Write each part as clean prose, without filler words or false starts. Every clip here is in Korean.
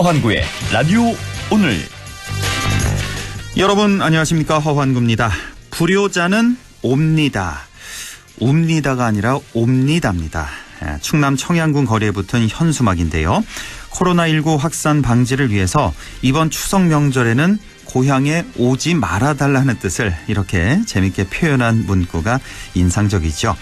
허환구의 라디오 오늘. 여러분 안녕하십니까, 허환구입니다. 불효자는 옵니다. 옵니다가 아니라 옵니다입니다. 충남 청양군 거리에 붙은 현수막인데요. 코로나19 확산 방지를 위해서 이번 추석 명절에는 고향에 오지 말아달라는 뜻을 이렇게 재밌게 표현한 문구가 인상적이죠.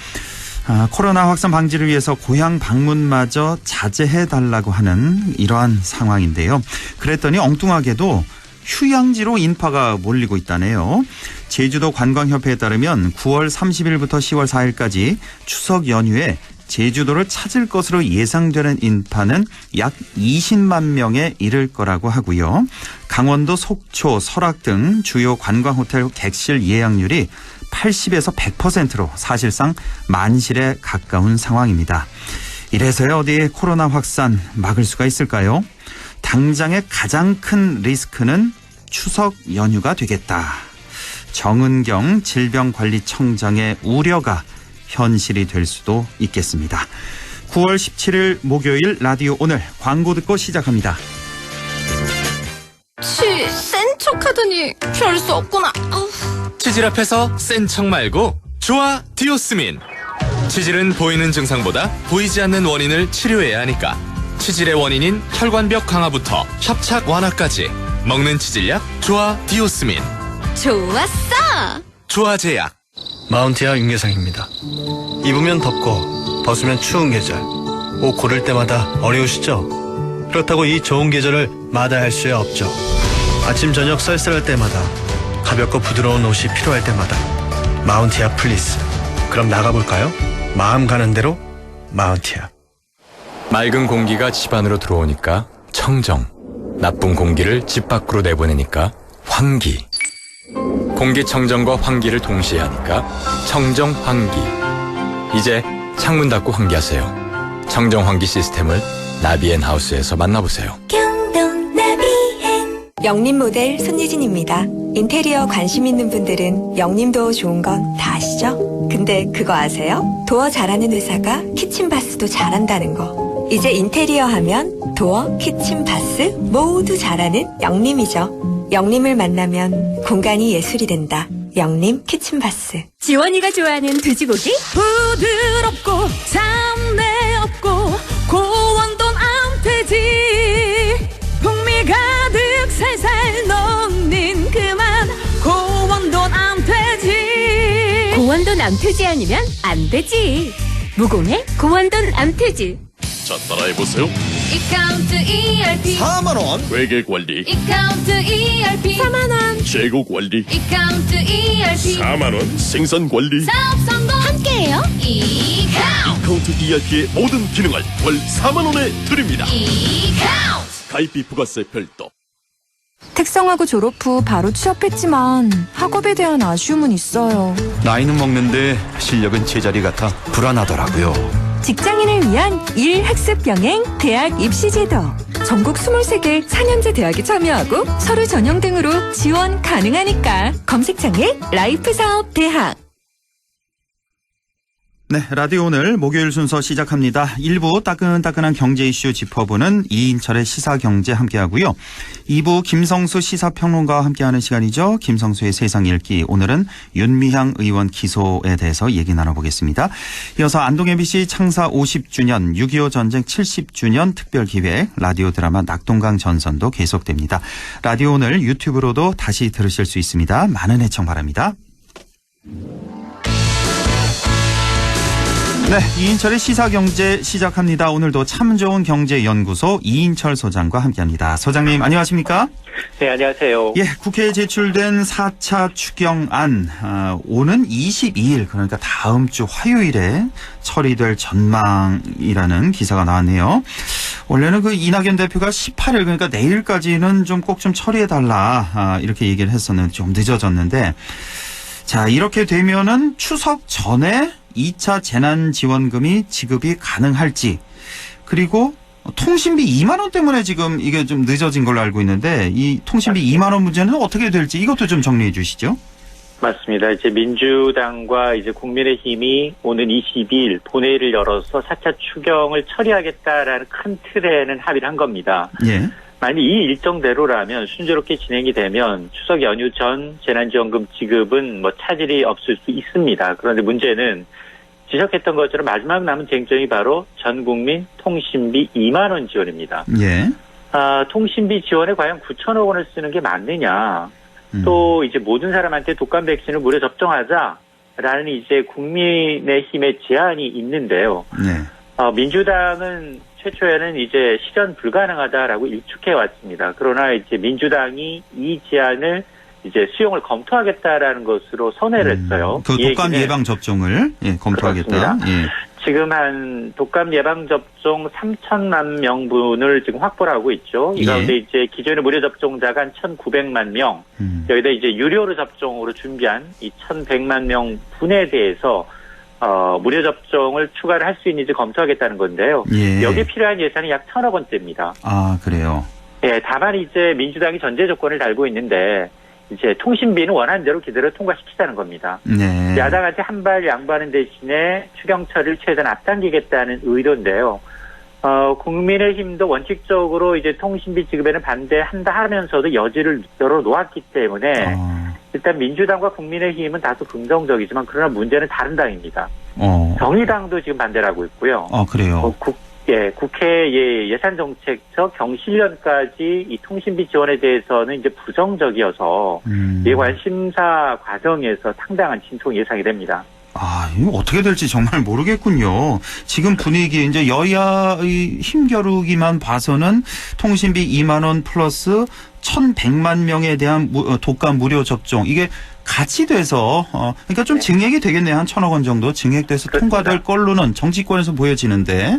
코로나 확산 방지를 위해서 고향 방문마저 자제해달라고 하는 이러한 상황인데요. 그랬더니 엉뚱하게도 휴양지로 인파가 몰리고 있다네요. 제주도 관광협회에 따르면 9월 30일부터 10월 4일까지 추석 연휴에 제주도를 찾을 것으로 예상되는 인파는 약 20만 명에 이를 거라고 하고요. 강원도 속초, 설악 등 주요 관광호텔 객실 예약률이 80에서 100%로 사실상 만실에 가까운 상황입니다. 이래서야 어디 코로나 확산 막을 수가 있을까요? 당장의 가장 큰 리스크는 추석 연휴가 되겠다. 정은경 질병관리청장의 우려가 현실이 될 수도 있겠습니다. 9월 17일 목요일 라디오 오늘 광고 듣고 시작합니다. 센 척하더니 별 수 없구나. 치질 앞에서 센 척 말고 좋아 디오스민. 치질은 보이는 증상보다 보이지 않는 원인을 치료해야 하니까 치질의 원인인 혈관벽 강화부터 협착 완화까지 먹는 치질약 좋아 디오스민. 좋았어. 좋아제약. 마운티아 윤계상입니다. 입으면 덥고 벗으면 추운 계절, 옷 고를 때마다 어려우시죠? 그렇다고 이 좋은 계절을 마다할 수 없죠. 아침 저녁 쌀쌀할 때마다, 가볍고 부드러운 옷이 필요할 때마다 마운티아 플리스. 그럼 나가볼까요? 마음 가는 대로 마운티아. 맑은 공기가 집 안으로 들어오니까 청정, 나쁜 공기를 집 밖으로 내보내니까 환기. 공기청정과 환기를 동시에 하니까 청정환기. 이제 창문 닫고 환기하세요. 청정환기 시스템을 나비앤하우스에서 만나보세요. 경동 나비앤. 영림 모델 손예진입니다. 인테리어 관심 있는 분들은 영림도 좋은 건 다 아시죠? 근데 그거 아세요? 도어 잘하는 회사가 키친바스도 잘한다는 거. 이제 인테리어 하면 도어, 키친바스 모두 잘하는 영림이죠. 영림을 만나면 공간이 예술이 된다. 영림 키친바스. 지원이가 좋아하는 돼지고기? 부드럽고 잡내 없고 고원돈 암돼지. 풍미 가득 살살 녹는 그만 고원돈 암돼지. 고원돈 암돼지 아니면 안 되지. 무공해 고원돈 암돼지. 자, 따라해보세요. 이카운트 ERP 4만원 회계관리, 이카운트 ERP 4만원 재고관리, 이카운트 ERP 4만원 생산관리. 사업 성공 함께해요. 이카운트 ERP의 모든 기능을 월 4만원에 드립니다. 이카운트. 가입비 부가세 별도. 특성화고 졸업 후 바로 취업했지만 학업에 대한 아쉬움은 있어요. 나이는 먹는데 실력은 제자리 같아 불안하더라고요. 직장인을 위한 일학습 병행 대학 입시제도. 전국 23개 4년제 대학에 참여하고 서류 전형 등으로 지원 가능하니까 검색창에 라이프사업 대학. 네, 라디오 오늘 목요일 순서 시작합니다. 1부 따끈따끈한 경제 이슈 짚어보는 이인철의 시사경제 함께하고요. 2부 김성수 시사평론가와 함께하는 시간이죠. 김성수의 세상 읽기. 오늘은 윤미향 의원 기소에 대해서 얘기 나눠보겠습니다. 이어서 안동 MBC 창사 50주년, 6.25 전쟁 70주년 특별기획 라디오 드라마 낙동강 전선도 계속됩니다. 라디오 오늘 유튜브로도 다시 들으실 수 있습니다. 많은 애청 바랍니다. 네, 이인철의 시사경제 시작합니다. 오늘도 참 좋은 경제연구소 이인철 소장과 함께합니다. 소장님 안녕하십니까? 네, 안녕하세요. 예, 국회에 제출된 4차 추경안 오는 22일 그러니까 다음 주 화요일에 처리될 전망이라는 기사가 나왔네요. 원래는 그 이낙연 대표가 18일 그러니까 내일까지는 좀 꼭 좀 처리해달라 이렇게 얘기를 했었는데 좀 늦어졌는데, 자, 이렇게 되면은 추석 전에 2차 재난지원금이 지급이 가능할지, 그리고 통신비 2만 원 때문에 지금 이게 좀 늦어진 걸로 알고 있는데 이 통신비 2만 원 문제는 어떻게 될지 이것도 좀 정리해 주시죠. 맞습니다. 이제 민주당과 이제 국민의힘이 오는 22일 본회의를 열어서 4차 추경을 처리하겠다라는 큰 틀에는 합의를 한 겁니다. 예. 만약 이 일정대로라면 순조롭게 진행이 되면 추석 연휴 전 재난지원금 지급은 뭐 차질이 없을 수 있습니다. 그런데 문제는 지적했던 것처럼 마지막 남은 쟁점이 바로 전 국민 통신비 2만 원 지원입니다. 예. 통신비 지원에 과연 9천억 원을 쓰는 게 맞느냐. 또 이제 모든 사람한테 독감 백신을 무료 접종하자라는 이제 국민의힘의 제안이 있는데요. 네. 민주당은 최초에는 이제 실현 불가능하다라고 일축해 왔습니다. 그러나 이제 민주당이 이 제안을 이제 수용을 검토하겠다라는 것으로 선회를 했어요. 그 독감 예방 접종을 검토하겠다. 예. 지금 한 독감 예방 접종 3천만 명분을 지금 확보를 하고 있죠. 이 가운데 이제 기존의 무료 접종자가 한 1,900만 명, 여기다 이제 유료로 접종으로 준비한 이 1,100만 명 분에 대해서 무료 접종을 추가를 할 수 있는지 검토하겠다는 건데요. 예. 여기에 필요한 예산이 약 1,000억 원대입니다. 아, 그래요? 예, 다만 이제 민주당이 전제 조건을 달고 있는데 이제 통신비는 원하는 대로 그대로 통과시키자는 겁니다. 네. 야당한테 한 발 양보하는 대신에 추경처리를 최대한 앞당기겠다는 의도인데요. 국민의힘도 원칙적으로 이제 통신비 지급에는 반대한다 하면서도 여지를 열어놓았기 때문에 일단 민주당과 국민의힘은 다소 긍정적이지만 그러나 문제는 다른 당입니다. 정의당도 지금 반대를 하고 있고요. 그래요? 국회 예산정책처 경실련까지 이 통신비 지원에 대해서는 이제 부정적이어서 이에 관한 심사 과정에서 상당한 진통 예상이 됩니다. 이거 어떻게 될지 정말 모르겠군요. 지금 분위기, 이제 여야의 힘겨루기만 봐서는 통신비 2만 원 플러스 1,100만 명에 대한 독감 무료 접종, 이게 같이 돼서, 그러니까 좀 증액이 되겠네요. 한 1,000억 원 정도 증액돼서 그렇습니다. 통과될 걸로는 정치권에서 보여지는데.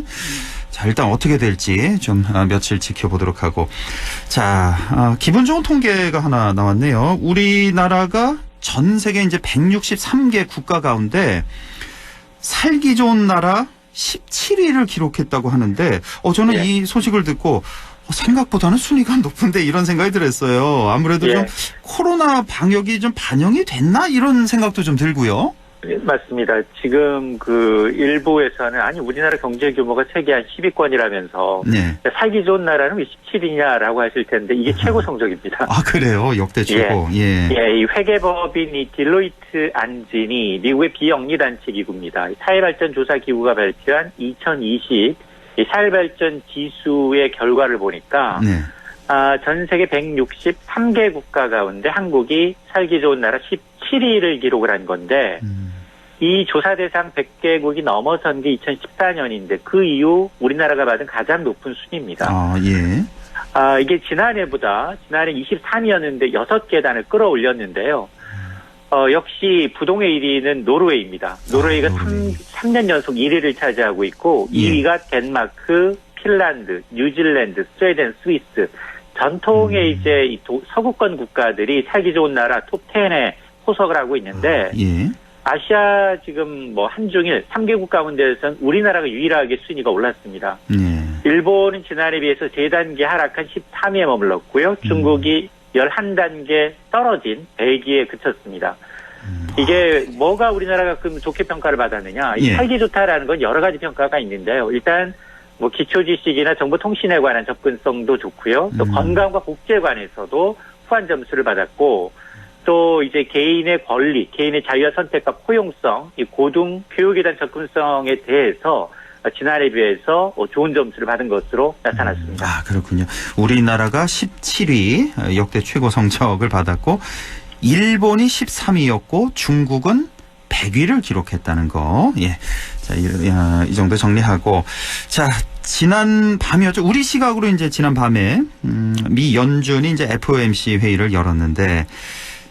자, 일단 어떻게 될지 좀 며칠 지켜보도록 하고. 자, 기분 좋은 통계가 하나 나왔네요. 우리나라가 전 세계 이제 163개 국가 가운데 살기 좋은 나라 17위를 기록했다고 하는데, 저는 이 소식을 듣고 생각보다는 순위가 높은데 이런 생각이 들었어요. 아무래도 좀 코로나 방역이 좀 반영이 됐나 이런 생각도 좀 들고요. 맞습니다. 지금 그 일부에서는 아니 우리나라 경제 규모가 세계 한 10위권이라면서 살기 좋은 나라는 왜 17위냐라고 하실 텐데 이게 최고 성적입니다. 그래요? 역대 최고. 이 회계법인 이 딜로이트 안진이 미국의 비영리단체 기구입니다. 사회발전조사기구가 발표한 2020 이 사회발전 지수의 결과를 보니까 전 세계 163개 국가 가운데 한국이 살기 좋은 나라 17위를 기록을 한 건데 이 조사 대상 100개국이 넘어선 게 2014년인데 그 이후 우리나라가 받은 가장 높은 순위입니다. 이게 지난해 23위였는데 6계단을 끌어올렸는데요. 역시 부동의 1위는 노르웨이입니다. 노르웨이가 3년 연속 1위를 차지하고 있고 2위가 덴마크, 핀란드, 뉴질랜드, 스웨덴, 스위스. 전통의 이제 이 서구권 국가들이 살기 좋은 나라 톱 10에 포석을 하고 있는데 아시아 지금 뭐 한중일 3개국 가운데에서는 우리나라가 유일하게 순위가 올랐습니다. 일본은 지난해에 비해서 3단계 하락한 13위에 머물렀고요. 중국이 11단계 떨어진 100위에 그쳤습니다. 이게 뭐가 우리나라가 그럼 좋게 평가를 받았느냐. 살기 좋다라는 건 여러 가지 평가가 있는데요. 일단 뭐 기초지식이나 정보통신에 관한 접근성도 좋고요. 또 건강과 복지에 관해서도 후한 점수를 받았고 또 이제 개인의 권리, 개인의 자유와 선택과 포용성, 이 고등 교육에 대한 접근성에 대해서 지난해에 비해서 좋은 점수를 받은 것으로 나타났습니다. 그렇군요. 우리나라가 17위 역대 최고 성적을 받았고 일본이 13위였고 중국은 100위를 기록했다는 거. 자, 이 정도 정리하고. 자, 지난 밤이었죠. 우리 시각으로 이제 지난 밤에, 미 연준이 이제 FOMC 회의를 열었는데,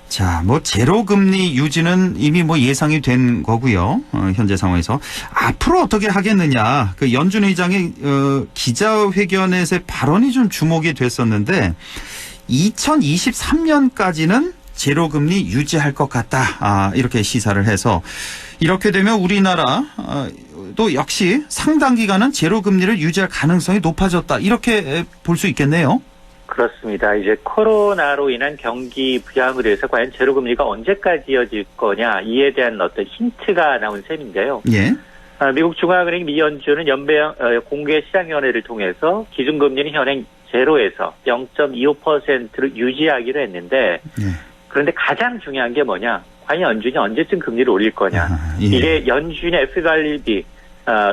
자, 뭐, 제로금리 유지는 이미 뭐 예상이 된 거고요. 현재 상황에서. 앞으로 어떻게 하겠느냐. 그 연준 의장의, 기자회견에서의 발언이 좀 주목이 됐었는데, 2023년까지는 제로금리 유지할 것 같다. 이렇게 시사를 해서 이렇게 되면 우리나라 또 역시 상당 기간은 제로금리를 유지할 가능성이 높아졌다. 이렇게 볼 수 있겠네요. 그렇습니다. 이제 코로나로 인한 경기 부양으로 해서 과연 제로금리가 언제까지 이어질 거냐 이에 대한 어떤 힌트가 나온 셈인데요. 미국 중앙은행 미 연준은 연방 공개시장위원회를 통해서 기준금리는 현행 0.0에서 0.25%로 유지하기로 했는데 예. 그런데 가장 중요한 게 뭐냐? 과연 연준이 언제쯤 금리를 올릴 거냐? 예. 이게 연준의 FRB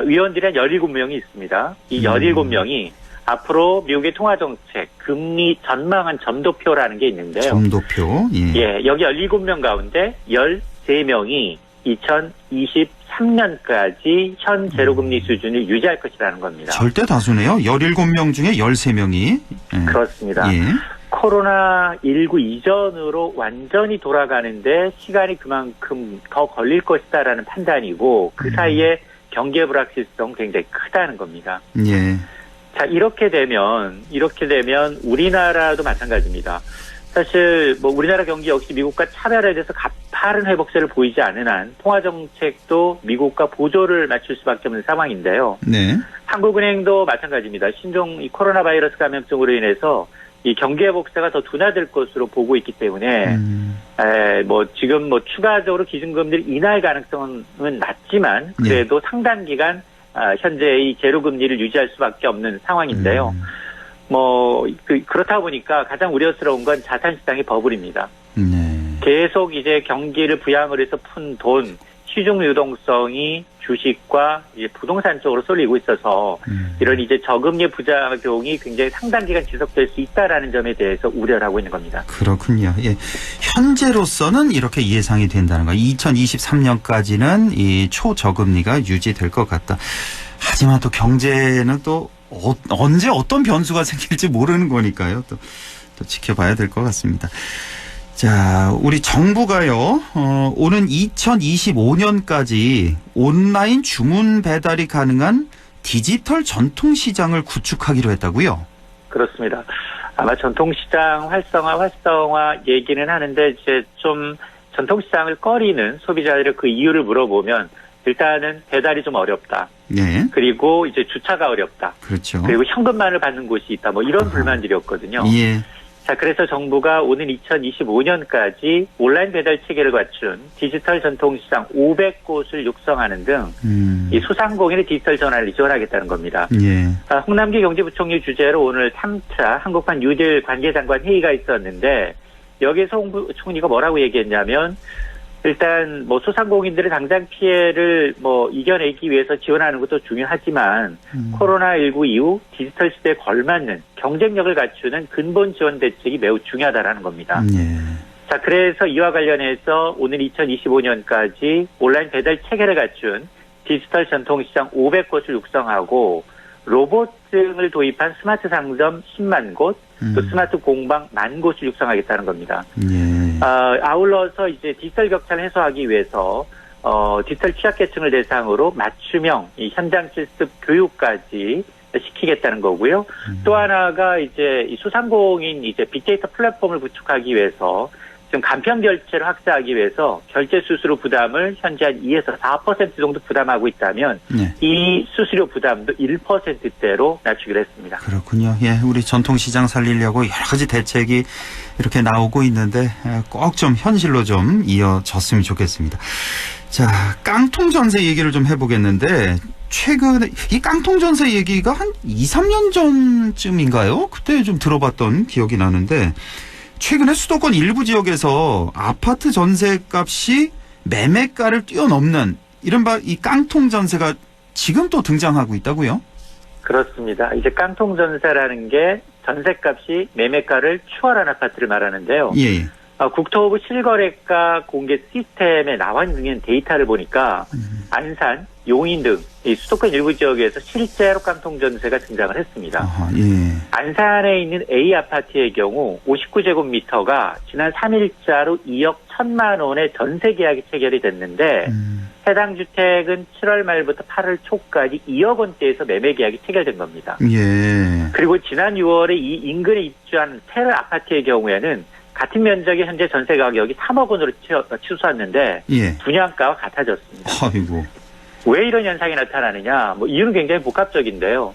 위원들이 한 17명이 있습니다. 이 17명이 앞으로 미국의 통화정책, 금리 전망한 점도표라는 게 있는데요. 점도표. 예. 예, 여기 17명 가운데 13명이 2023년까지 현 제로금리 수준을 유지할 것이라는 겁니다. 절대 다수네요. 17명 중에 13명이. 예. 그렇습니다. 예. 코로나19 이전으로 완전히 돌아가는데 시간이 그만큼 더 걸릴 것이다라는 판단이고 그 사이에 경제 불확실성 굉장히 크다는 겁니다. 예. 자, 이렇게 되면 우리나라도 마찬가지입니다. 사실 뭐 우리나라 경기 역시 미국과 차별화돼서 가파른 회복세를 보이지 않는 한 통화정책도 미국과 보조를 맞출 수밖에 없는 상황인데요. 네. 한국은행도 마찬가지입니다. 신종 이 코로나 바이러스 감염증으로 인해서 이 경기 회복세가 더 둔화될 것으로 보고 있기 때문에 지금 추가적으로 기준금리를 인하할 가능성은 낮지만 그래도 상당 기간 현재 이 제로금리를 유지할 수밖에 없는 상황인데요. 그렇다 보니까 가장 우려스러운 건 자산시장의 버블입니다. 네. 계속 이제 경기를 부양을 해서 푼 돈, 시중 유동성이 주식과 이제 부동산 쪽으로 쏠리고 있어서 이런 이제 저금리 부작용이 굉장히 상당 기간 지속될 수 있다라는 점에 대해서 우려를 하고 있는 겁니다. 그렇군요. 예. 현재로서는 이렇게 예상이 된다는 거. 2023년까지는 이 초저금리가 유지될 것 같다. 하지만 또 경제는 또 언제 어떤 변수가 생길지 모르는 거니까요. 또 지켜봐야 될 것 같습니다. 자, 우리 정부가요, 오는 2025년까지 온라인 주문 배달이 가능한 디지털 전통시장을 구축하기로 했다고요? 그렇습니다. 아마 전통시장 활성화 얘기는 하는데 이제 좀 전통시장을 꺼리는 소비자들의 그 이유를 물어보면 일단은 배달이 좀 어렵다. 네. 그리고 이제 주차가 어렵다. 그렇죠. 그리고 현금만을 받는 곳이 있다. 이런 불만들이었거든요. 예. 자, 그래서 정부가 오는 2025년까지 온라인 배달 체계를 갖춘 디지털 전통시장 500곳을 육성하는 등 이 소상공인의 디지털 전환을 지원하겠다는 겁니다. 예. 홍남기 경제부총리 주재로 오늘 3차 한국판 뉴딜 관계장관 회의가 있었는데 여기서 홍 부총리가 뭐라고 얘기했냐면 일단 소상공인들의 당장 피해를 이겨내기 위해서 지원하는 것도 중요하지만 코로나19 이후 디지털 시대에 걸맞는 경쟁력을 갖추는 근본 지원 대책이 매우 중요하다라는 겁니다. 예. 자, 그래서 이와 관련해서 오늘 2025년까지 온라인 배달 체계를 갖춘 디지털 전통시장 500곳을 육성하고 로봇 등을 도입한 스마트 상점 10만 곳, 또 스마트 공방 10,000곳을 육성하겠다는 겁니다. 예. 아울러서 이제 디지털 격차를 해소하기 위해서 디지털 취약계층을 대상으로 맞춤형 이 현장 실습 교육까지 시키겠다는 거고요. 또 하나가 이제 이 소상공인 이제 빅데이터 플랫폼을 구축하기 위해서 지금 간편 결제를 확대하기 위해서 결제 수수료 부담을 현재 한 2에서 4% 정도 부담하고 있다면 이 수수료 부담도 1%대로 낮추기로 했습니다. 그렇군요. 예, 우리 전통시장 살리려고 여러 가지 대책이 이렇게 나오고 있는데 꼭 좀 현실로 좀 이어졌으면 좋겠습니다. 자, 깡통 전세 얘기를 좀 해보겠는데 최근에 이 깡통 전세 얘기가 한 2, 3년 전쯤인가요? 그때 좀 들어봤던 기억이 나는데 최근에 수도권 일부 지역에서 아파트 전세값이 매매가를 뛰어넘는 이른바 이 깡통 전세가 지금 또 등장하고 있다고요? 그렇습니다. 이제 깡통 전세라는 게 전세값이 매매가를 추월한 아파트를 말하는데요. 예. 국토부 실거래가 공개 시스템에 나와 있는 데이터를 보니까 안산, 용인 등 이 수도권 일부 지역에서 실제로 깡통 전세가 등장을 했습니다. 아하, 예. 안산에 있는 A 아파트의 경우 59제곱미터가 지난 3일자로 2억 1천만 원의 전세 계약이 체결이 됐는데 해당 주택은 7월 말부터 8월 초까지 2억 원대에서 매매 계약이 체결된 겁니다. 예. 그리고 지난 6월에 이 인근에 입주한 테러 아파트의 경우에는 같은 면적의 현재 전세 가격이 3억 원으로 치솟았는데 예. 분양가와 같아졌습니다. 아이고. 왜 이런 현상이 나타나느냐? 이유는 굉장히 복합적인데요.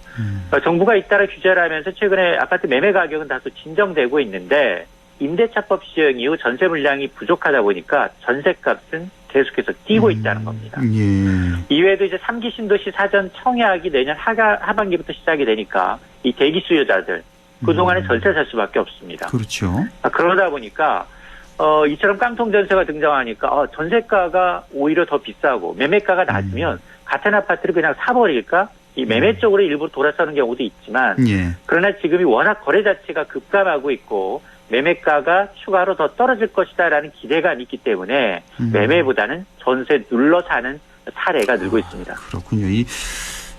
정부가 잇따라 규제를 하면서 최근에 아파트 매매 가격은 다소 진정되고 있는데 임대차법 시행 이후 전세 물량이 부족하다 보니까 전세값은 계속해서 뛰고 있다는 겁니다. 예. 이외에도 이제 3기 신도시 사전 청약이 내년 하반기부터 시작이 되니까 이 대기 수요자들 그동안에 전세 살 수밖에 없습니다. 그렇죠. 그러다 보니까 이처럼 깡통 전세가 등장하니까 전세가가 오히려 더 비싸고 매매가가 낮으면 같은 아파트를 그냥 사버릴까? 이 매매 쪽으로 일부 돌아서는 경우도 있지만 예. 그러나 지금이 워낙 거래 자체가 급감하고 있고 매매가가 추가로 더 떨어질 것이다라는 기대감이 있기 때문에 매매보다는 전세 눌러 사는 사례가 늘고 있습니다. 그렇군요. 이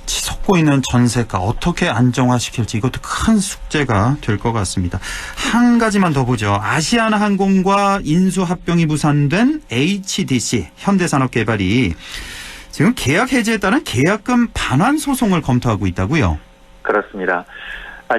치솟고 있는 전세가 어떻게 안정화시킬지 이것도 큰 숙제가 될 것 같습니다. 한 가지만 더 보죠. 아시아나항공과 인수합병이 무산된 HDC 현대산업개발이 지금 계약 해지에 따른 계약금 반환 소송을 검토하고 있다고요? 그렇습니다.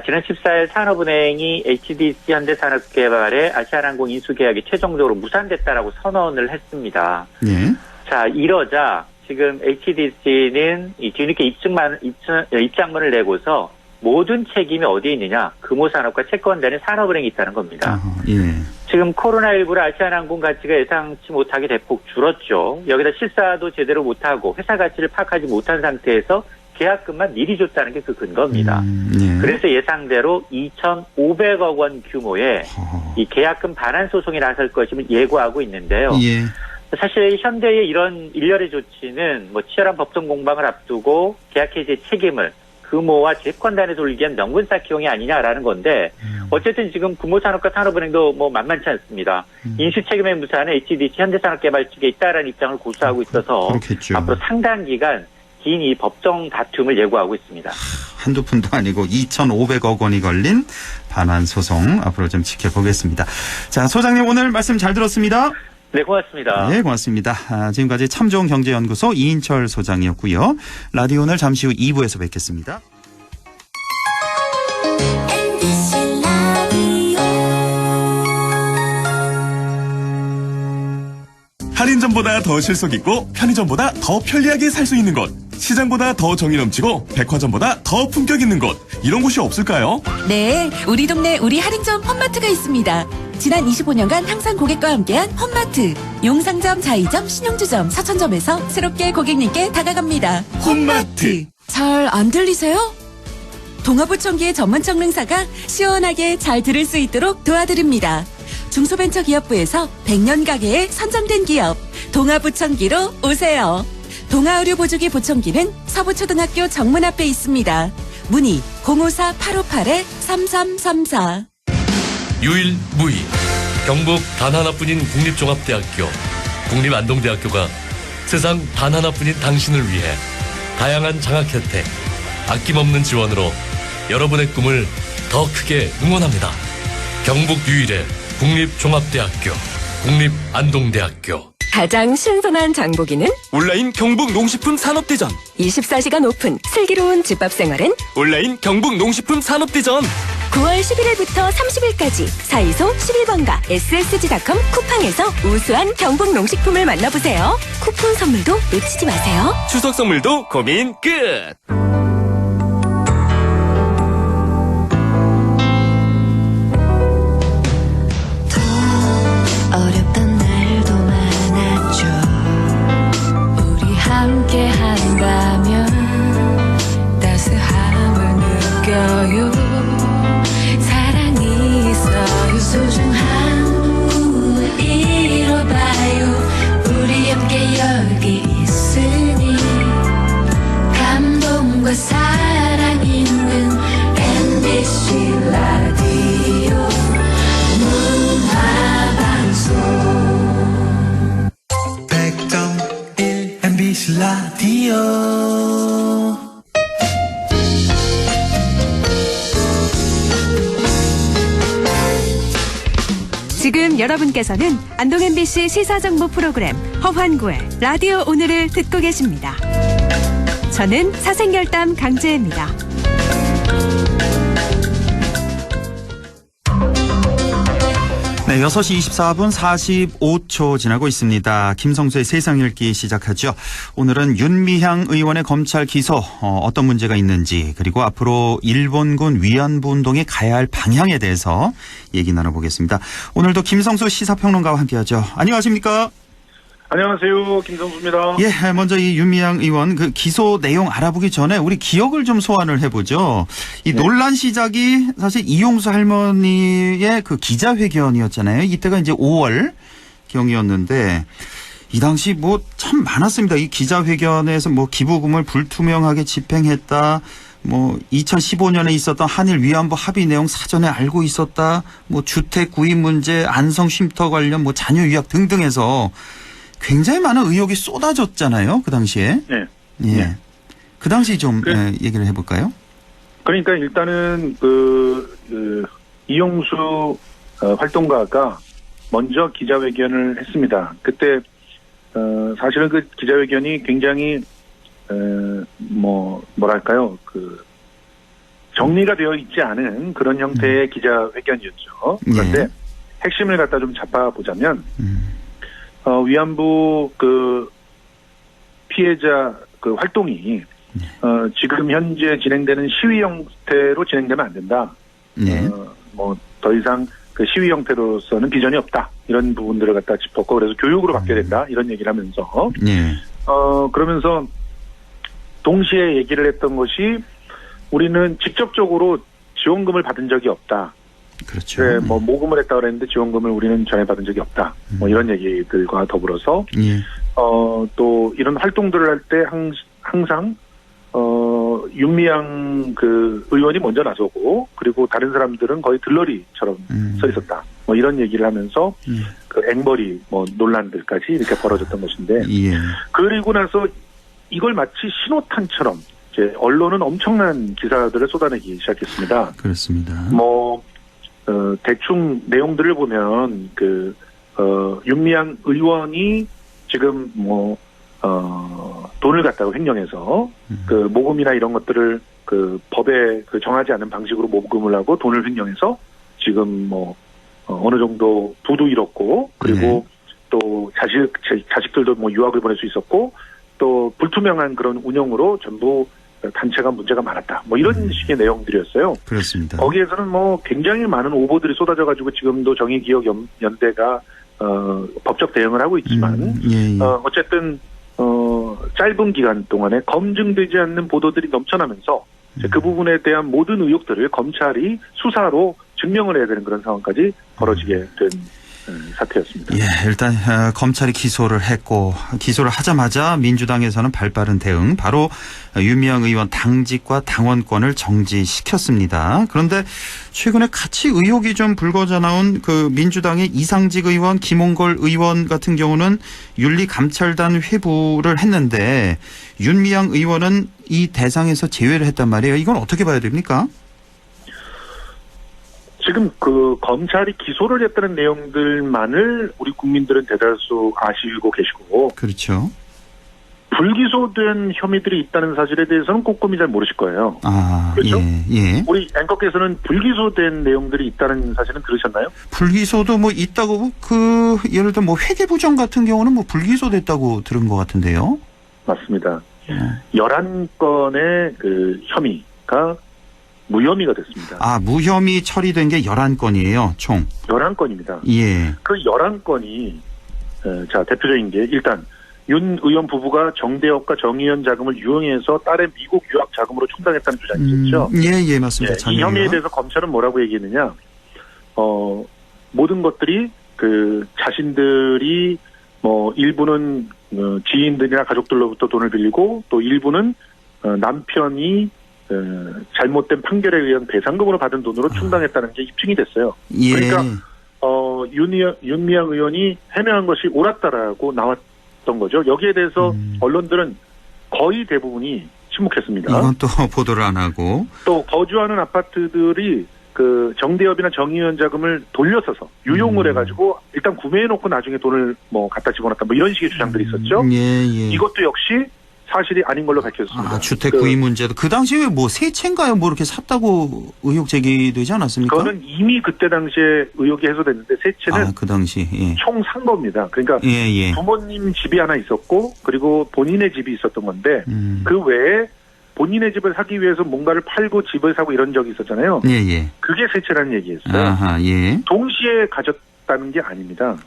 지난 14일 산업은행이 HDC 현대산업개발의 아시아나항공 인수 계약이 최종적으로 무산됐다라고 선언을 했습니다. 예. 자, 이러자 지금 HDC는 이 뒤늦게 입장문을 내고서 모든 책임이 어디에 있느냐? 금호산업과 채권단의 산업은행이 있다는 겁니다. 예. 지금 코로나19로 아시아나항공 가치가 예상치 못하게 대폭 줄었죠. 여기다 실사도 제대로 못하고 회사 가치를 파악하지 못한 상태에서 계약금만 미리 줬다는 게 그 근거입니다. 예. 그래서 예상대로 2,500억 원 규모의 이 계약금 반환 소송이 나설 것임을 예고하고 있는데요. 예. 사실 현대의 이런 일련의 조치는 치열한 법정 공방을 앞두고 계약 해지 책임을 금호와 채권단에 돌리기 위한 명분 쌓기용이 아니냐라는 건데 어쨌든 지금 금호산업과 산업은행도 만만치 않습니다. 인수 책임의 무산은 HDC 현대산업개발 측에 있다라는 입장을 고수하고 있어서 그렇겠죠. 앞으로 상당 기간 긴 이 법정 다툼을 예고하고 있습니다. 한두 푼도 아니고 2,500억 원이 걸린 반환 소송 앞으로 좀 지켜보겠습니다. 자, 소장님 오늘 말씀 잘 들었습니다. 네, 고맙습니다. 네, 고맙습니다. 지금까지 참좋은경제연구소 이인철 소장이었고요. 라디오 오늘 잠시 후 2부에서 뵙겠습니다. 할인점보다 더 실속 있고 편의점보다 더 편리하게 살 수 있는 곳, 시장보다 더 정이 넘치고 백화점보다 더 품격 있는 곳, 이런 곳이 없을까요? 네, 우리 동네 우리 할인점 홈마트가 있습니다. 지난 25년간 항상 고객과 함께한 홈마트. 용상점, 자이점, 신용주점, 서천점에서 새롭게 고객님께 다가갑니다. 홈마트. 잘 안 들리세요? 동아보청기의 전문적 능사가 시원하게 잘 들을 수 있도록 도와드립니다. 중소벤처기업부에서 100년 가게에 선정된 기업 동아보청기로 오세요. 동아의료보조기 보청기는 서부초등학교 정문 앞에 있습니다. 문의 054-858-3334. 유일무이 경북 단 하나뿐인 국립종합대학교 국립안동대학교가 세상 단 하나뿐인 당신을 위해 다양한 장학 혜택, 아낌없는 지원으로 여러분의 꿈을 더 크게 응원합니다. 경북 유일의 국립종합대학교 국립안동대학교. 가장 신선한 장보기는 온라인 경북 농식품 산업대전. 24시간 오픈 슬기로운 집밥 생활은 온라인 경북 농식품 산업대전. 9월 11일부터 30일까지 사이소 11번가 ssg.com 쿠팡에서 우수한 경북 농식품을 만나보세요. 쿠폰 선물도 놓치지 마세요. 추석 선물도 고민 끝. 어렵던 날도 많았죠. 우리 함께 한다면 따스함을 느껴요. 사랑이 있어요. 소중한 꿈을 이뤄봐요. 우리 함께 여기 있으니 감동과 사랑 있는 MBC 라디오 문화방송 100.1 MBC 라디오. 지금 여러분께서는 안동 MBC 시사정보 프로그램 허환구의 라디오 오늘을 듣고 계십니다. 저는 사생결담 강재입니다. 네, 6시 24분 45초 지나고 있습니다. 김성수의 세상 읽기 시작하죠. 오늘은 윤미향 의원의 검찰 기소 어떤 문제가 있는지 그리고 앞으로 일본군 위안부 운동에 가야 할 방향에 대해서 얘기 나눠보겠습니다. 오늘도 김성수 시사평론가와 함께하죠. 안녕하십니까? 안녕하세요. 김성수입니다. 예, 먼저 이 윤미향 의원 그 기소 내용 알아보기 전에 우리 기억을 좀 소환을 해보죠. 이 논란 시작이 사실 이용수 할머니의 그 기자회견이었잖아요. 이때가 이제 5월 경이었는데 이 당시 뭐 참 많았습니다. 이 기자회견에서 뭐 기부금을 불투명하게 집행했다. 뭐 2015년에 있었던 한일 위안부 합의 내용 사전에 알고 있었다. 뭐 주택 구입 문제, 안성 쉼터 관련 뭐 자녀 유학 등등 해서 굉장히 많은 의혹이 쏟아졌잖아요. 그 당시에. 네. 예. 네. 그 당시 좀 얘기를 해볼까요? 그러니까 일단은 이용수 활동가가 먼저 기자회견을 했습니다. 그때 사실은 그 기자회견이 굉장히 뭐랄까요, 정리가 되어 있지 않은 그런 형태의 기자회견이었죠. 그런데 핵심을 갖다 좀 잡아보자면, 위안부 피해자 활동이, 지금 현재 진행되는 시위 형태로 진행되면 안 된다. 더 이상 그 시위 형태로서는 비전이 없다. 이런 부분들을 갖다 짚었고, 그래서 교육으로 바뀌어야 된다. 이런 얘기를 하면서, 그러면서 동시에 얘기를 했던 것이 우리는 직접적으로 지원금을 받은 적이 없다. 그렇죠. 네, 뭐 모금을 했다 그랬는데 지원금을 우리는 전혀 받은 적이 없다. 뭐 이런 얘기들과 더불어서 또 이런 활동들을 할 때 항상 윤미향 의원이 먼저 나서고 그리고 다른 사람들은 거의 들러리처럼 서 있었다. 뭐 이런 얘기를 하면서 그 앵벌이 뭐 논란들까지 이렇게 벌어졌던 것인데 그리고 나서 이걸 마치 신호탄처럼 이제 언론은 엄청난 기사들을 쏟아내기 시작했습니다. 그렇습니다. 뭐 대충 내용들을 보면 윤미향 의원이 지금 뭐 돈을 갖다가 횡령해서 모금이나 이런 것들을 법에 정하지 않은 방식으로 모금을 하고 돈을 횡령해서 지금 뭐 어느 정도 부도 잃었고 그리고 또 자식들도 뭐 유학을 보낼 수 있었고 또 불투명한 그런 운영으로 전부 단체가 문제가 많았다. 뭐 이런 식의 내용들이었어요. 그렇습니다. 거기에서는 뭐 굉장히 많은 오보들이 쏟아져가지고 지금도 정의기억연대가 법적 대응을 하고 있지만 어쨌든 짧은 기간 동안에 검증되지 않는 보도들이 넘쳐나면서 그 부분에 대한 모든 의혹들을 검찰이 수사로 증명을 해야 되는 그런 상황까지 벌어지게 된 사태였습니다. 예, 일단 검찰이 기소를 했고 기소를 하자마자 민주당에서는 발빠른 대응, 바로 윤미향 의원 당직과 당원권을 정지시켰습니다. 그런데 최근에 같이 의혹이 좀 불거져 나온 그 민주당의 이상직 의원, 김홍걸 의원 같은 경우는 윤리감찰단 회부를 했는데 윤미향 의원은 이 대상에서 제외를 했단 말이에요. 이건 어떻게 봐야 됩니까? 지금 검찰이 기소를 했다는 내용들만을 우리 국민들은 대다수 아시고 계시고. 그렇죠. 불기소된 혐의들이 있다는 사실에 대해서는 꼼꼼히 잘 모르실 거예요. 그렇죠? 예. 우리 앵커께서는 불기소된 내용들이 있다는 사실은 들으셨나요? 불기소도 뭐 있다고, 예를 들어 뭐 회계부정 같은 경우는 뭐 불기소됐다고 들은 것 같은데요. 맞습니다. 11건의 혐의가 무혐의가 됐습니다. 무혐의 처리된 게 11건이에요, 총. 11건입니다. 예. 그 11건이, 대표적인 게, 일단, 윤 의원 부부가 정대협과 정의연 자금을 유용해서 딸의 미국 유학 자금으로 충당했다는 주장이 있었죠. 예, 맞습니다. 이 혐의에 대해서 검찰은 뭐라고 얘기했느냐, 모든 것들이 자신들이 일부는 지인들이나 가족들로부터 돈을 빌리고 또 일부는 남편이 잘못된 판결에 의한 배상금으로 받은 돈으로 충당했다는 게 입증이 됐어요. 예. 그러니까 윤미향 의원이 해명한 것이 옳았다라고 나왔던 거죠. 여기에 대해서 언론들은 거의 대부분이 침묵했습니다. 이건 또 보도를 안 하고. 또 거주하는 아파트들이 정대협이나 정의연 자금을 돌려서서 유용을 해가지고 일단 구매해놓고 나중에 돈을 갖다 집어넣었다 이런 식의 주장들이 있었죠. 예. 이것도 역시 사실이 아닌 걸로 밝혀졌습니다. 주택 구입 문제도 그 당시에 세 채인가요? 이렇게 샀다고 의혹 제기되지 않았습니까? 그거는 이미 그때 당시에 의혹이 해소됐는데 세 채는 그 당시 총 산 겁니다. 그러니까 부모님 집이 하나 있었고 그리고 본인의 집이 있었던 건데 그 외에 본인의 집을 사기 위해서 뭔가를 팔고 집을 사고 이런 적이 있었잖아요. 예. 그게 세 채라는 얘기였어요. 예. 동시에 가졌다는 게 아닙니다.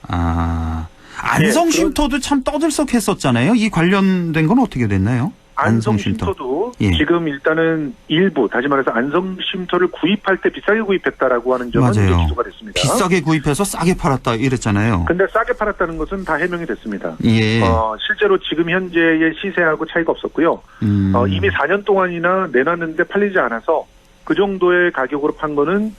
안성 쉼터도 참 떠들썩했었잖아요. 이 관련된 건 어떻게 됐나요? 안성 쉼터도 예. 지금 일단은 일부, 다시 말해서 안성 쉼터를 구입할 때 비싸게 구입했다라고 하는 점은 이제 기소가 됐습니다. 비싸게 구입해서 싸게 팔았다 이랬잖아요. 근데 싸게 팔았다는 것은 다 해명이 됐습니다. 예. 실제로 지금 현재의 시세하고 차이가 없었고요. 이미 4년 동안이나 내놨는데 팔리지 않아서 그 정도의 가격으로 판 거는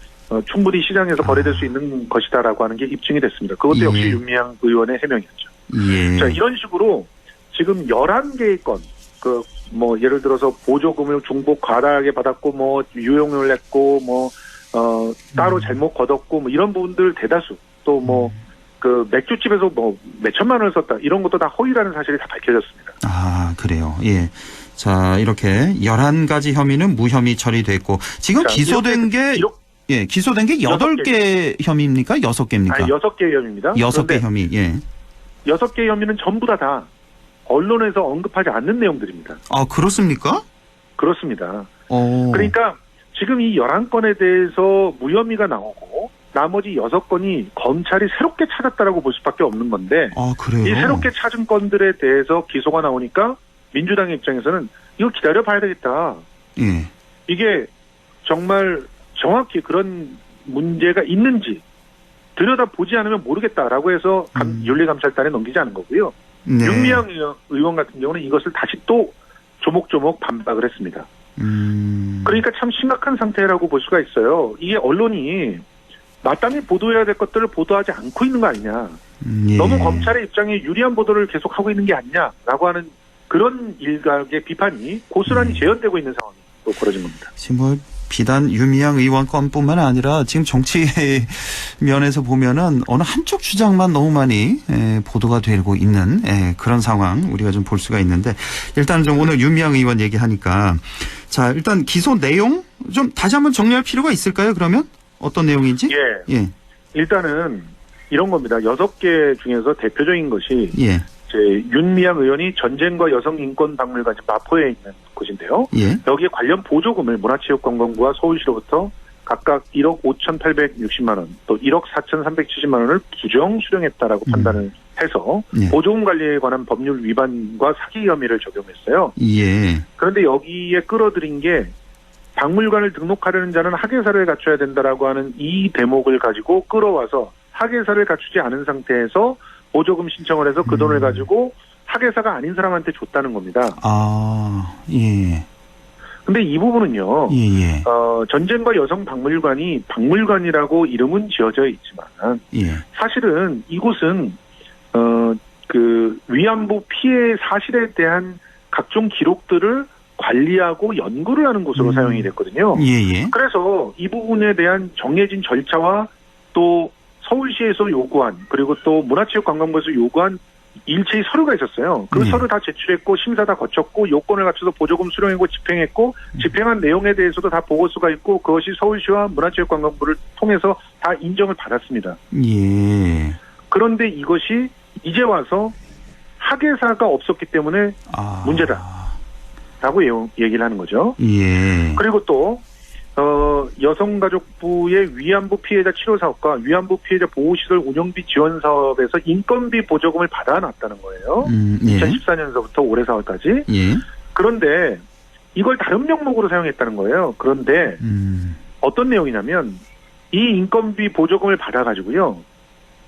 충분히 시장에서 거래될 수 있는 것이다라고 하는 게 입증이 됐습니다. 그것도 역시 윤미향 의원의 해명이었죠. 예. 자, 이런 식으로 지금 11개의 건, 예를 들어서 보조금을 중복 과다하게 받았고, 유용을 냈고, 따로 잘못 걷었고, 이런 부분들 대다수, 또 맥주집에서 몇천만 원을 썼다, 이런 것도 다 허위라는 사실이 다 밝혀졌습니다. 아, 그래요. 예. 자, 이렇게 11가지 혐의는 무혐의 처리됐고, 지금 기소된 게 8개 혐의입니까? 6개입니까? 아니, 6개 혐의입니다. 6개 혐의, 예. 6개 혐의는 전부 다 언론에서 언급하지 않는 내용들입니다. 아, 그렇습니까? 그렇습니다. 그러니까 지금 이 11건에 대해서 무혐의가 나오고 나머지 6건이 검찰이 새롭게 찾았다라고 볼 수밖에 없는 건데 아, 그래요? 이 새롭게 찾은 건들에 대해서 기소가 나오니까 민주당의 입장에서는 이거 기다려봐야 되겠다. 예. 이게 정말 정확히 그런 문제가 있는지 들여다보지 않으면 모르겠다라고 해서 윤리감찰단에 넘기지 않은 거고요. 네. 윤미향 의원 같은 경우는 이것을 다시 또 조목조목 반박을 했습니다. 그러니까 참 심각한 상태라고 볼 수가 있어요. 이게 언론이 마땅히 보도해야 될 것들을 보도하지 않고 있는 거 아니냐. 예. 너무 검찰의 입장에 유리한 보도를 계속하고 있는 게 아니냐라고 하는 그런 일각의 비판이 고스란히 재현되고 있는 상황이 또 벌어진 겁니다. 지금 비단 윤미향 의원 건뿐만 아니라 지금 정치 면에서 보면은 어느 한쪽 주장만 너무 많이 보도가 되고 있는 그런 상황 우리가 좀 볼 수가 있는데 일단 좀 오늘 윤미향 의원 얘기하니까 자 일단 기소 내용 좀 다시 한번 정리할 필요가 있을까요? 그러면 어떤 내용인지? 예. 일단은 이런 겁니다. 6개 중에서 대표적인 것이 윤미향 의원이 전쟁과 여성인권박물관 마포에 있는 곳인데요. 예. 여기에 관련 보조금을 문화체육관광부와 서울시로부터 각각 1억 5,860만 원, 또 1억 4,370만 원을 부정 수령했다라고 판단을 해서 보조금 관리에 관한 법률 위반과 사기 혐의를 적용했어요. 예. 그런데 여기에 끌어들인 게 박물관을 등록하려는 자는 학예사를 갖춰야 된다라고 하는 이 대목을 가지고 끌어와서 학예사를 갖추지 않은 상태에서 보조금 신청을 해서 그 돈을 가지고 학예사가 아닌 사람한테 줬다는 겁니다. 아, 예. 근데 이 부분은요, 전쟁과 여성 박물관이 박물관이라고 이름은 지어져 있지만, 사실은 이곳은, 위안부 피해 사실에 대한 각종 기록들을 관리하고 연구를 하는 곳으로 사용이 됐거든요. 그래서 이 부분에 대한 정해진 절차와 또 서울시에서 요구한 그리고 또 문화체육관광부에서 요구한 일체의 서류가 있었어요. 그 서류 다 제출했고 심사 다 거쳤고 요건을 갖춰서 보조금 수령했고 집행했고 집행한 내용에 대해서도 다 보고서가 있고 그것이 서울시와 문화체육관광부를 통해서 다 인정을 받았습니다. 예. 그런데 이것이 이제 와서 학예사가 없었기 때문에 문제다라고 얘기를 하는 거죠. 예. 그리고 또 여성가족부의 위안부 피해자 치료 사업과 위안부 피해자 보호시설 운영비 지원 사업에서 인건비 보조금을 받아놨다는 거예요. 2014년서부터 올해 4월까지. 그런데 이걸 다른 명목으로 사용했다는 거예요. 그런데 어떤 내용이냐면 이 인건비 보조금을 받아가지고요.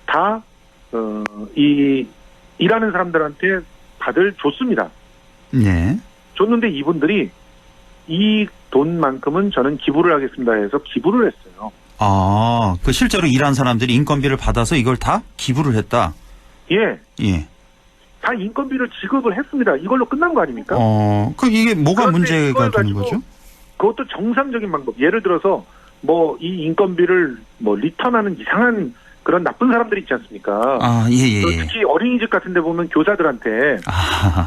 다 일하는 사람들한테 다들 줬습니다. 줬는데 이분들이 이 돈만큼은 저는 기부를 하겠습니다 해서 기부를 했어요. 아, 그 실제로 일한 사람들이 인건비를 받아서 이걸 다 기부를 했다? 예. 다 인건비를 지급을 했습니다. 이걸로 끝난 거 아닙니까? 그 이게 뭐가 문제가 되는 거죠? 그것도 정상적인 방법. 예를 들어서 이 인건비를 리턴하는 이상한 그런 나쁜 사람들이 있지 않습니까? 특히 어린이집 같은 데 보면 교사들한테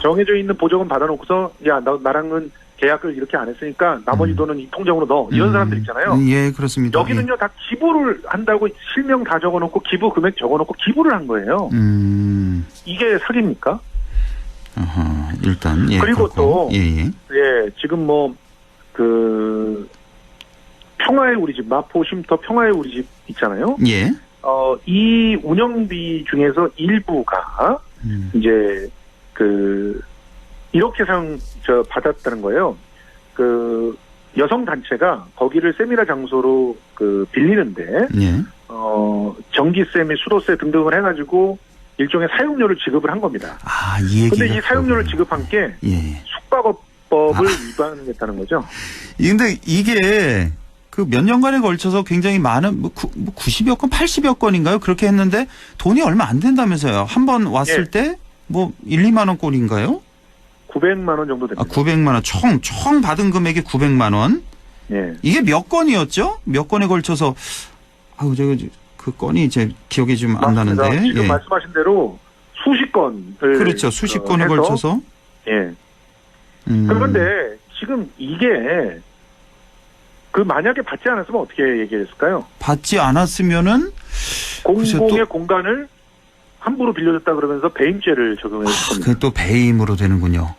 정해져 있는 보조금 받아놓고서 야, 나랑은 계약을 이렇게 안 했으니까 나머지 돈은 이 통장으로 넣어. 이런 사람들 있잖아요. 예, 그렇습니다. 여기는요, 다 기부를 한다고 실명 다 적어놓고 기부 금액 적어놓고 기부를 한 거예요. 이게 사기입니까? 일단, 그리고 그렇고. 또, 지금 평화의 우리 집, 마포 쉼터 평화의 우리 집 있잖아요. 이 운영비 중에서 일부가 이제 이렇게 받았다는 거예요. 여성 단체가 거기를 세미나 장소로 빌리는데 예. 전기세 및 수도세 등등을 해가지고 일종의 사용료를 지급을 한 겁니다. 이 얘기가. 근데 이 사용료를 지급한 게 숙박업법을 위반했다는 거죠. 근데 이게 몇 년간에 걸쳐서 굉장히 많은 90여 건, 80여 건인가요? 그렇게 했는데 돈이 얼마 안 된다면서요. 한 번 왔을 때 1, 2만 원 꼴인가요? 900만 원 정도 됩니다. 900만 원. 총 받은 금액이 900만 원. 예. 이게 몇 건이었죠? 몇 건에 걸쳐서 그 건이 이제 기억이 좀 안 나는데. 지금 말씀하신 대로 수십 건을 그렇죠. 수십 건에 걸쳐서. 예. 그런데 지금 이게 만약에 받지 않았으면 어떻게 얘기했을까요? 받지 않았으면은 공공의 공간을 함부로 빌려줬다 그러면서 배임죄를 적용했을 겁니다. 그게 또 배임으로 되는군요.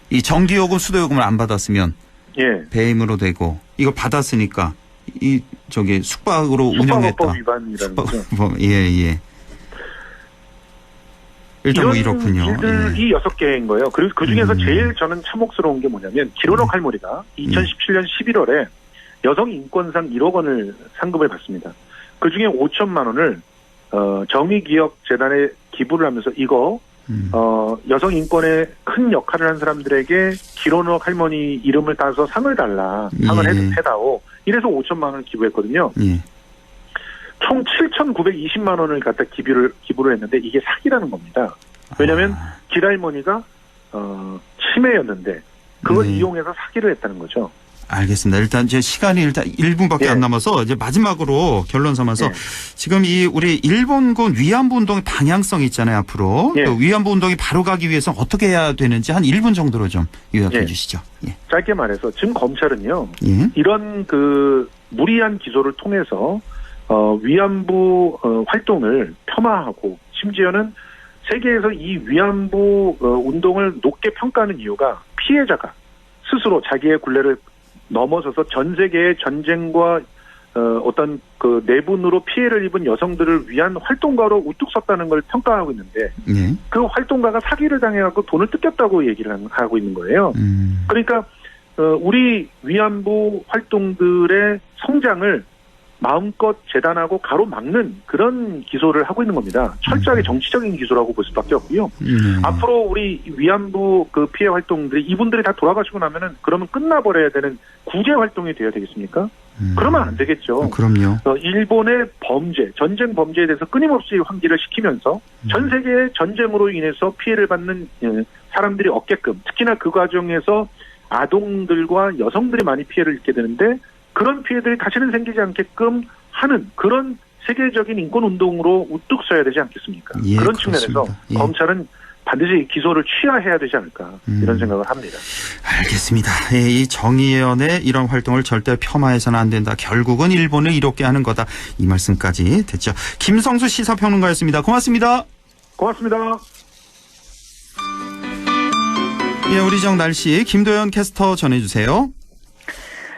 이 전기요금, 수도요금을 안 받았으면 배임으로 되고 이걸 받았으니까 숙박으로 운영했다. 숙박업법 위반이라는 거죠. 예. 일단 이렇군요. 일들이 6개인 거예요. 그리고 그 중에서 제일 저는 참혹스러운 게 뭐냐면 기로록 할머니가 2017년 11월에 여성 인권상 1억 원을 상금을 받습니다. 그 중에 5천만 원을 정의기억재단에 기부를 하면서 이거 여성 인권에 큰 역할을 한 사람들에게 기로록 할머니 이름을 따서 상을 달라. 상을 해다오. 이래서 5천만 원을 기부했거든요. 총 7,920만 원을 갖다 기부를 했는데 이게 사기라는 겁니다. 왜냐하면 길할머니가 치매였는데 그걸 이용해서 사기를 했다는 거죠. 알겠습니다. 일단 제 시간이 1분밖에 안 남아서 이제 마지막으로 결론 삼아서 지금 우리 일본군 위안부 운동의 방향성이 있잖아요, 앞으로. 또 위안부 운동이 바로 가기 위해서 어떻게 해야 되는지 한 1분 정도로 좀 요약해 주시죠. 짧게 말해서 지금 검찰은요. 이런 무리한 기소를 통해서 위안부 활동을 폄하하고 심지어는 세계에서 이 위안부 운동을 높게 평가하는 이유가 피해자가 스스로 자기의 굴레를 넘어서서 전 세계의 전쟁과 어떤 내분으로 피해를 입은 여성들을 위한 활동가로 우뚝 섰다는 걸 평가하고 있는데 그 활동가가 사기를 당해갖고 돈을 뜯겼다고 얘기를 하고 있는 거예요. 그러니까 우리 위안부 활동들의 성장을 마음껏 재단하고 가로막는 그런 기소를 하고 있는 겁니다. 철저하게 정치적인 기소라고 볼 수밖에 없고요. 앞으로 우리 위안부 피해 활동들이 이분들이 다 돌아가시고 나면은 그러면 끝나버려야 되는 구제 활동이 되어야 되겠습니까? 그러면 안 되겠죠. 그럼요. 일본의 전쟁 범죄에 대해서 끊임없이 환기를 시키면서 전 세계의 전쟁으로 인해서 피해를 받는 사람들이 없게끔 특히나 그 과정에서 아동들과 여성들이 많이 피해를 입게 되는데 그런 피해들이 다시는 생기지 않게끔 하는 그런 세계적인 인권운동으로 우뚝 서야 되지 않겠습니까? 그런 측면에서 검찰은 반드시 기소를 취하해야 되지 않을까 이런 생각을 합니다. 알겠습니다. 이 정의연의 이런 활동을 절대 폄하해서는 안 된다. 결국은 일본을 이롭게 하는 거다. 이 말씀까지 됐죠. 김성수 시사평론가였습니다. 고맙습니다. 고맙습니다. 우리 지역 날씨 김도연 캐스터 전해주세요.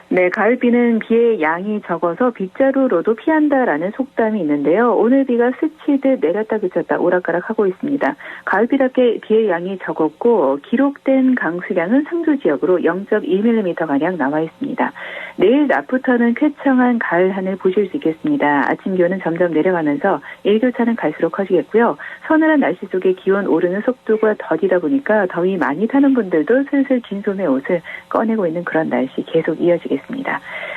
네, 가을비는 비의 양이 적어서 빗자루로도 피한다라는 속담이 있는데요. 오늘 비가 스치듯 내렸다 그쳤다 오락가락하고 있습니다. 가을비답게 비의 양이 적었고 기록된 강수량은 상주 지역으로 0.1mm가량 나와 있습니다. 내일 낮부터는 쾌청한 가을 하늘 보실 수 있겠습니다. 아침 기온은 점점 내려가면서 일교차는 갈수록 커지겠고요. 서늘한 날씨 속에 기온 오르는 속도가 더디다 보니까 더위 많이 타는 분들도 슬슬 긴 소매 옷을 꺼내고 있는 그런 날씨 계속 이어지겠습니다.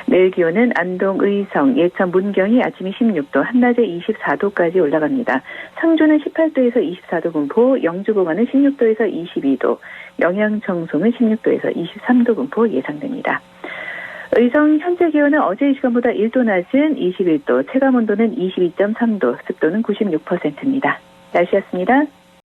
내일 기온은 안동, 의성, 예천, 문경이 아침이 16도, 한낮에 24도까지 올라갑니다. 상주는 18도에서 24도 분포, 영주공원은 16도에서 22도, 영양청송은 16도에서 23도 분포 예상됩니다. 의성 현재 기온은 어제 이 시간보다 1도 낮은 21도, 체감온도는 22.3도, 습도는 96%입니다. 날씨였습니다.